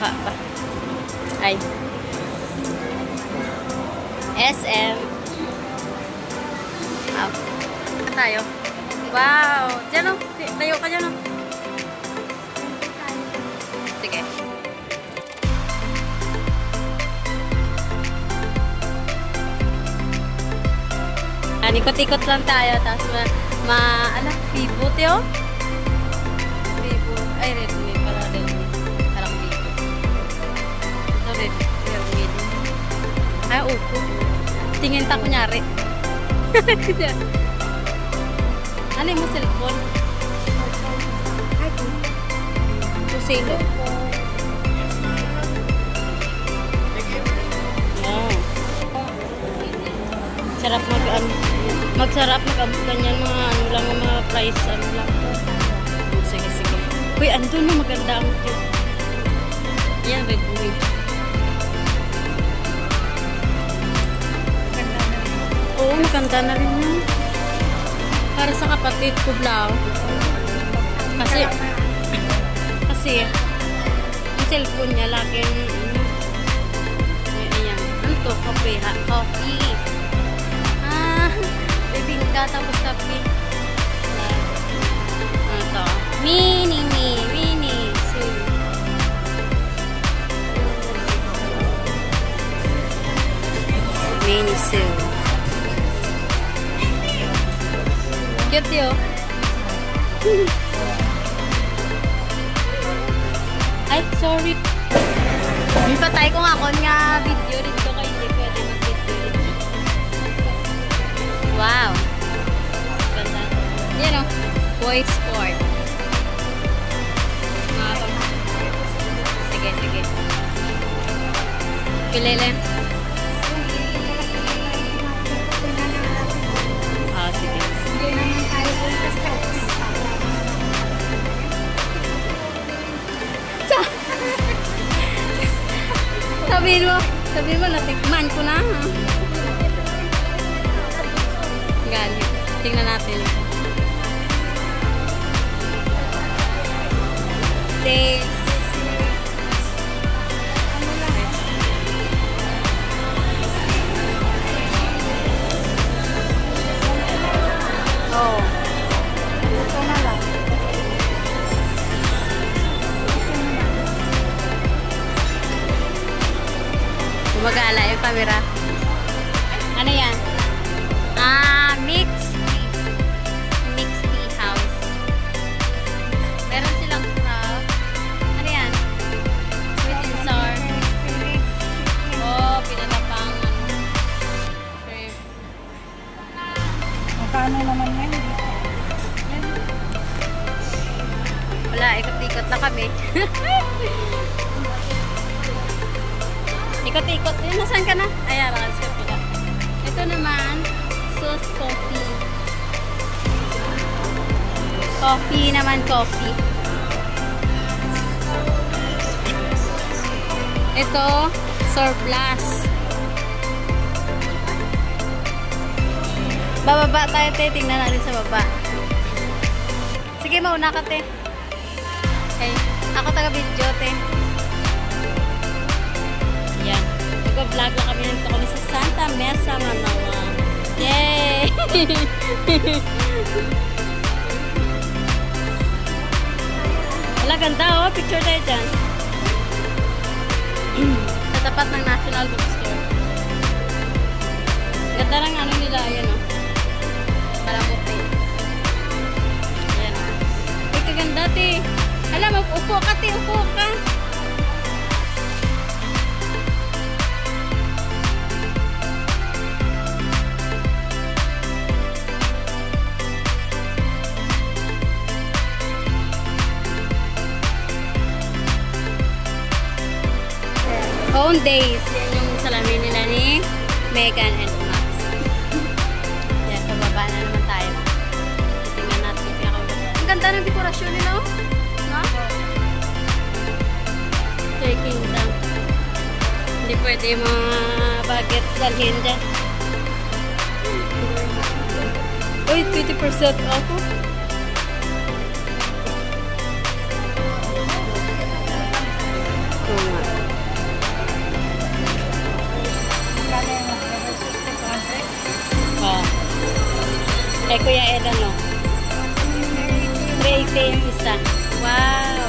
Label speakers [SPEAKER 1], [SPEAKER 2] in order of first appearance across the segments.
[SPEAKER 1] Pa. Ay. SM. Tayo. Wow! Diyan o. Tayo ka dyan o. Sige. Ikot-ikot lang tayo. Tapos ano? Vivo, Teo? Vivo. Ay, Redmi pala. Redmi. Parang Vivo. Ito, Redmi. Ay, Oppo. Tingin ta kunyari. Ano yung mo cellphone? Kusilo. Sarap magsarap ganyan mga ano lang mga price ano lang. Sige. Uy, andun na maganda ang ito. Yan, Redmi. Oo, maganda na rin yan. Para sa kapatid ko lang. Kasi yung cellphone niya laging ayan. Ano to? Coffee. Bibingka tapos kape. Ito. Mini Sue. Mini Sue. Cute yun. Ay, sorry. Patay ko nga ako nga video dito kayo hindi pwede mag-video. Wow. Ganda. Yan o. Voice sport. Sige. Pilili. Sige. Sabihin mo, natikman ko na. Galit. Tingnan natin. Taste. Oh. Ito na lang. Gumagala yung camera. Ano yan? Mixed tea house. Meron silang crab. Ano yan? Sweet and sour. Oh, pinatapang shrimp.
[SPEAKER 2] Magkano naman yan?
[SPEAKER 1] Wala, ikot-ikot na kami. Ikot-ikot. Nasaan ka na? Ayan, nakasip ka. Ito naman, sauce coffee. Coffee naman, coffee. Ito, surplus. Bababa tayo, te. Tingnan natin sa baba. Sige, mauna ka, te. Okay. Ako taga-video, te. Yan. Nag-vlog lang kami. Nandito kami sa Santa Mesa, Manawa. Yay! Wala, ganda oh. Picture tayo dyan. Sa tapat ng National Bookstore. Ganda lang ano nila. Ayan oh. Paramuti. Ayan oh. Uy, kaganda te. Alam, upo ka te. Upo ka. Own Days. Yan yung salamin nila ni Megan and Max. Yan, pababa na naman tayo. Tingnan natin yung pinakababa. Ang ganda ng dekorasyon nila, oh. No? Taking down. Hindi pwede mga baget dalhin dyan. Uy, 20% off. puti yung isa. Wow!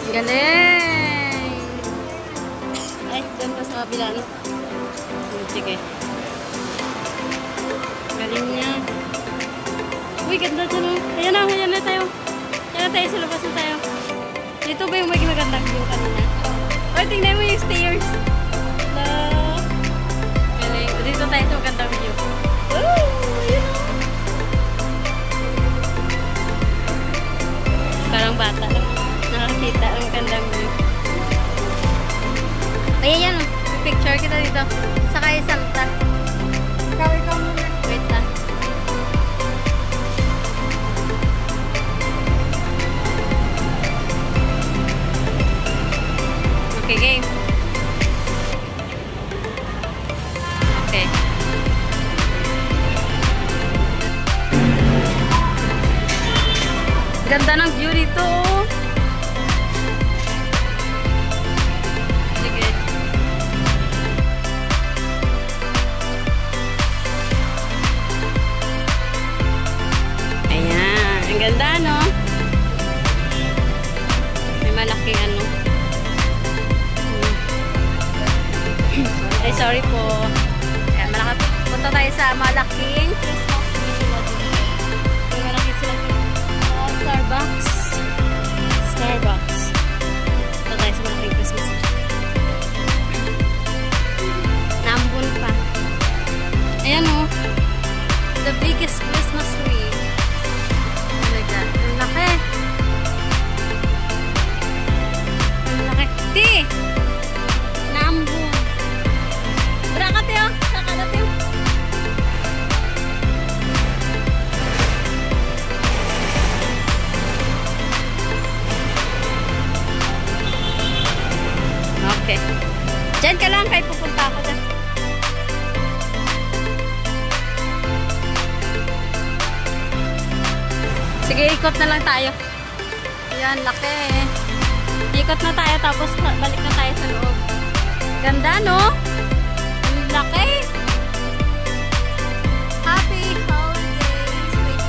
[SPEAKER 1] Galing! Ay, dyan pa sa kabila, no? Sige. Galing niya. Uy, ganda dyan, no? Ayan na tayo. Ayan na tayo, sa labas na tayo. Dito ba yung magandang view kanina? Uy, tingnan mo yung stairs. Hello! Galing. Dito tayo sa magandang view. Woo! Yun, no? Parang bata lang. Nakakita ang magandang view. Ayan yan, picture kita dito. Saka isang ta. Ikaw muna. Wait lang. Okay, game. Okay. Ganda ng view dito, oh. Ganda, no? May malaking ano. Ay, sorry po. Ayan, punta tayo sa malaking Christmas tree. May malaki sila. Starbucks. Punta tayo sa malaking Christmas tree. Nambun pa. Ayan, no? The biggest Christmas tree. Ang laki. Di! Nambun. Berangkat ya? Sakalat ya? Okay. Diyan ka lang kahit pupunta ako dyan. Sige, ikot na lang tayo. Yan, laki. Ikot na tayo tapos balik na tayo sa loob. Ganda, no? Ang laki. Happy holidays. Wait,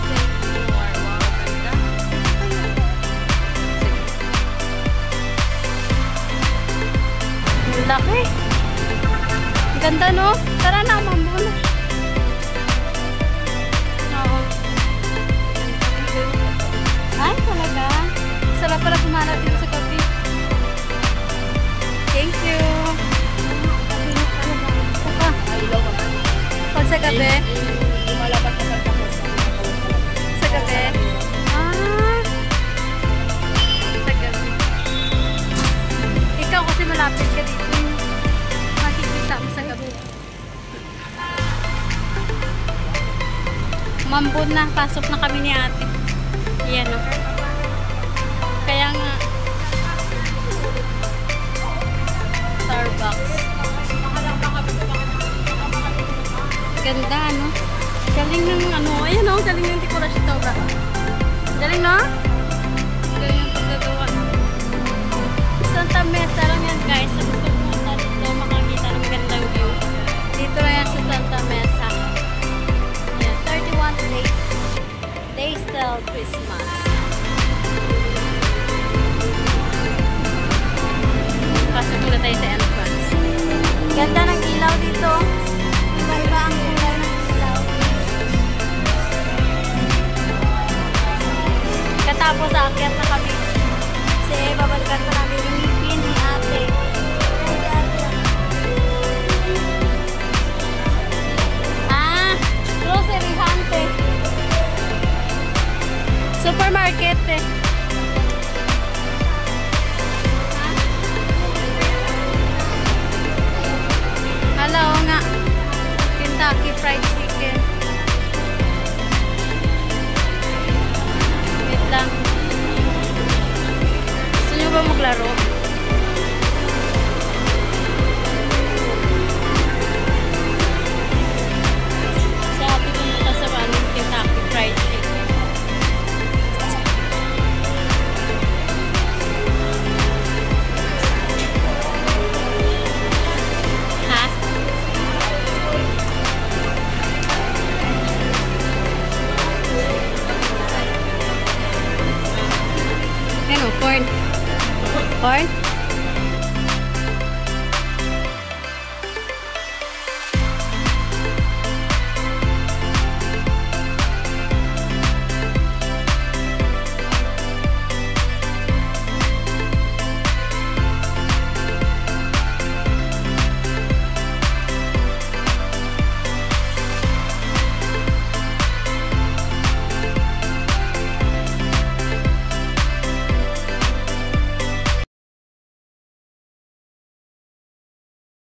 [SPEAKER 1] more. Wow, ganda. Sige. Ang laki. Ang ganda, no? Tara na, mamuna. Ay, talaga. Sarap pala pumarap dito sa gabi. Thank you. Pag sa gabi? Lumalabas na sa gabi? Ah. Sa gabi. Ikaw kasi malapit ka dito. Makikita mo sa gabi. Mambun na. Pasok na kami ni ate. Yan, o. Kaya nga Starbucks. Ganda, no? Galing ng ano. Ayan, o. Galing ng dekorasyon. Royal Christmas. Pasok muna tayo sa entrance. Ganda ng ilaw dito. Iba-iba ang kulay ng ilaw. Katapos aakyat na kami. Kasi babalikan pa namin yung ngipin ni ate. Grocery hunt eh. Supermarket eh. Hello nga. Kentucky Fried Chicken. Wait lang. Gusto nyo ba maglaro? Kentucky Fried Chicken. Ha? Ano? Corn? Corn?